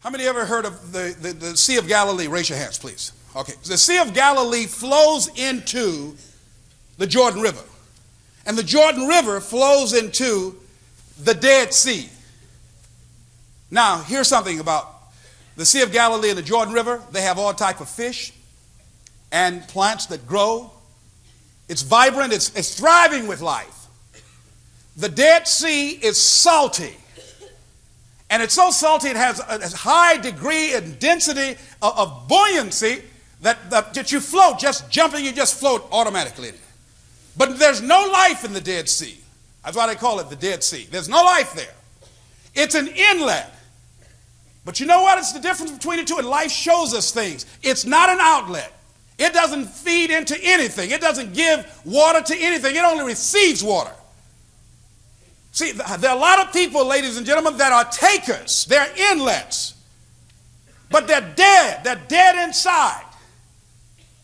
How many ever heard of the Sea of Galilee? Raise your hands, please. Okay. The Sea of Galilee flows into the Jordan River. And the Jordan River flows into the Dead Sea. Now, here's something about the Sea of Galilee and the Jordan River. They have all types of fish and plants that grow. It's vibrant. It's thriving with life. The Dead Sea is salty. And it's so salty, it has a high degree and density of buoyancy that you float, just jumping, you just float automatically. But there's no life in the Dead Sea. That's why they call it the Dead Sea. There's no life there. It's an inlet. But you know what? It's the difference between the two, and life shows us things. It's not an outlet. It doesn't feed into anything. It doesn't give water to anything. It only receives water. See, there are a lot of people, ladies and gentlemen, that are takers. They're inlets. But they're dead. They're dead inside.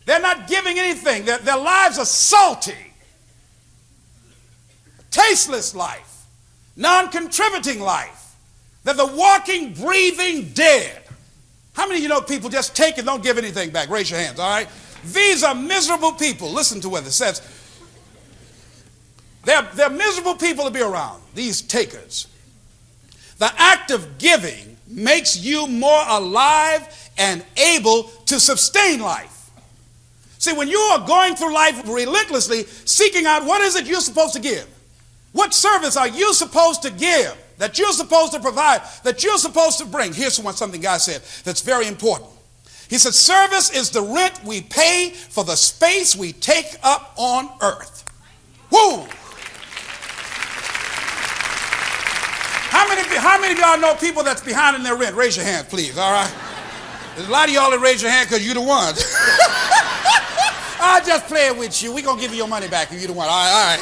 They're not giving anything. Their lives are salty. Tasteless life. Non-contributing life. They're the walking, breathing dead. How many of you know people just take and don't give anything back? Raise your hands, all right? These are miserable people. Listen to what it says. They're miserable people to be around, these takers. The act of giving makes you more alive and able to sustain life. See, when you are going through life relentlessly, seeking out what is it you're supposed to give? What service are you supposed to give, that you're supposed to provide, that you're supposed to bring? Here's something God said that's very important. He said, service is the rent we pay for the space we take up on earth. Woo! How many of y'all know people that's behind in their rent? Raise your hand, please, all right? There's a lot of y'all that raise your hand because you're the ones. I'll just play it with you. We're going to give you your money back if you're the one. All right.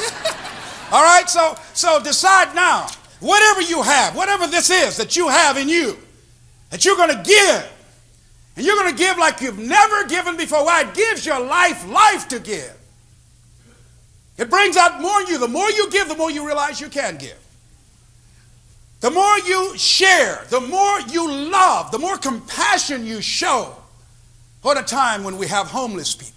All right, so decide now, whatever you have, whatever this is that you have in you, that you're going to give. And you're going to give like you've never given before. Why? It gives your life to give. It brings out more in you. The more you give, the more you realize you can give. The more you share, the more you love, the more compassion you show. What a time when we have homeless people.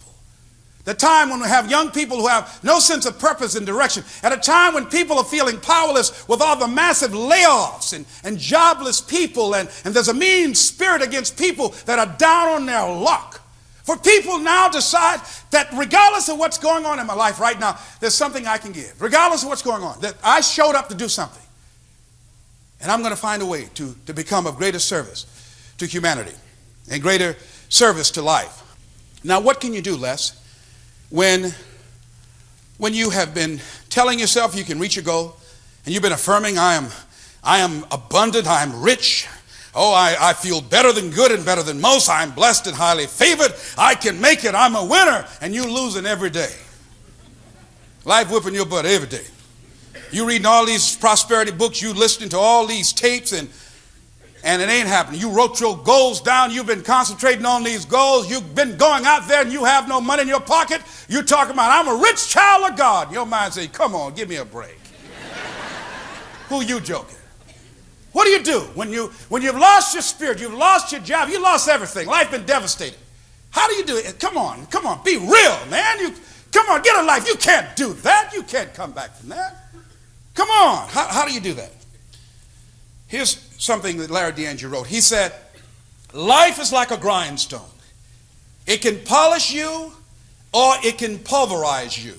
The time when we have young people who have no sense of purpose and direction. At a time when people are feeling powerless with all the massive layoffs and jobless people. And there's a mean spirit against people that are down on their luck. For people now decide that regardless of what's going on in my life right now, there's something I can give. Regardless of what's going on, that I showed up to do something. And I'm going to find a way to become of greater service to humanity and greater service to life. Now, what can you do, Les, when you have been telling yourself you can reach your goal and you've been affirming, I am abundant, I am rich, oh, I feel better than good and better than most, I'm blessed and highly favored, I can make it, I'm a winner, and you losing every day. Life whipping your butt every day. You reading all these prosperity books, you listening to all these tapes, and it ain't happening. You wrote your goals down. You've been concentrating on these goals. You've been going out there and you have no money in your pocket. You're talking about, I'm a rich child of God. Your mind says, come on, give me a break. Who you joking? What do you do when you've lost your spirit, you've lost your job, you lost everything, life been devastated? How do you do it? Come on, be real, man. Come on, get a life. You can't do that. You can't come back from that. Come on. How do you do that? Here's something that Larry DeAngelo wrote. He said, life is like a grindstone. It can polish you or it can pulverize you,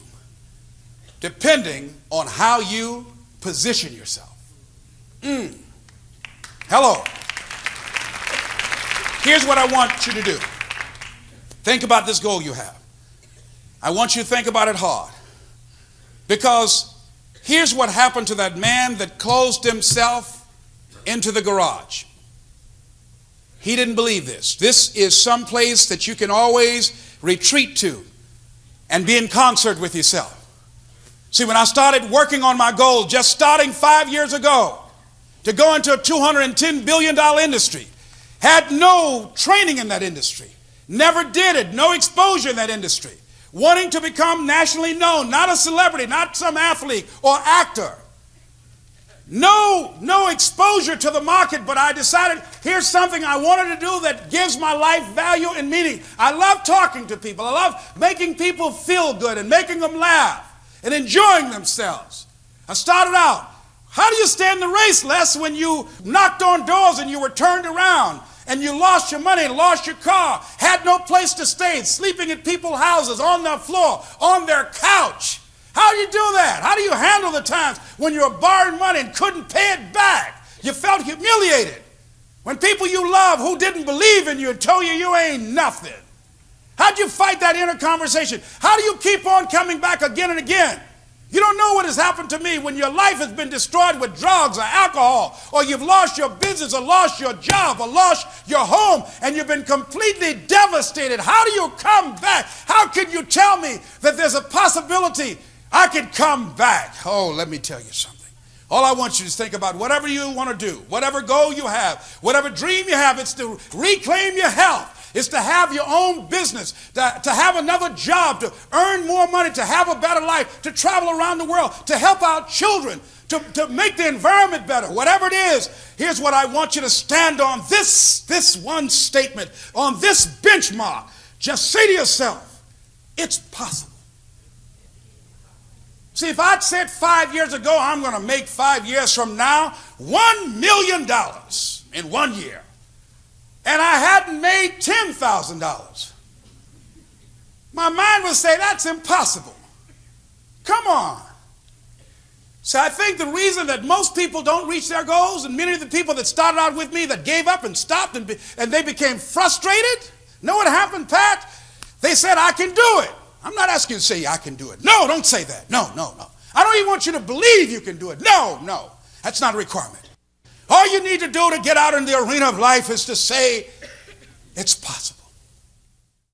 depending on how you position yourself. Hello. Here's what I want you to do. Think about this goal you have. I want you to think about it hard. Because here's what happened to that man that closed himself into the garage. He didn't believe this. This is some place that you can always retreat to and be in concert with yourself. See, when I started working on my goal, just starting 5 years ago, to go into a $210 billion industry, had no training in that industry, never did it, no exposure in that industry, wanting to become nationally known, not a celebrity, not some athlete or actor. no exposure to the market, but I decided here's something I wanted to do that gives my life value and meaning. I love talking to people. I love making people feel good and making them laugh and enjoying themselves. I started out, how do you stay in the race, Les, when you knocked on doors and you were turned around and you lost your money and lost your car, had no place to stay, sleeping in people's houses, on their floor, on their couch? How do you do that? How do you handle the times when you were borrowing money and couldn't pay it back? You felt humiliated. When people you love who didn't believe in you and told you you ain't nothing. How'd you fight that inner conversation? How do you keep on coming back again and again? You don't know what has happened to me when your life has been destroyed with drugs or alcohol, or you've lost your business or lost your job or lost your home and you've been completely devastated. How do you come back? How can you tell me that there's a possibility I can come back? Oh, let me tell you something. All I want you to think about, whatever you want to do, whatever goal you have, whatever dream you have, it's to reclaim your health. It's to have your own business, to have another job, to earn more money, to have a better life, to travel around the world, to help out children, to make the environment better. Whatever it is, here's what I want you to stand on, this one statement, on this benchmark. Just say to yourself, it's possible. See, if I'd said 5 years ago, I'm going to make 5 years from now $1 million in 1 year, and I hadn't made $10,000, my mind would say, that's impossible. Come on. So I think the reason that most people don't reach their goals, and many of the people that started out with me that gave up and stopped and they became frustrated, know what happened, Pat? They said, I can do it. I'm not asking you to say I can do it. No, don't say that. No. I don't even want you to believe you can do it. No. That's not a requirement. All you need to do to get out in the arena of life is to say, it's possible.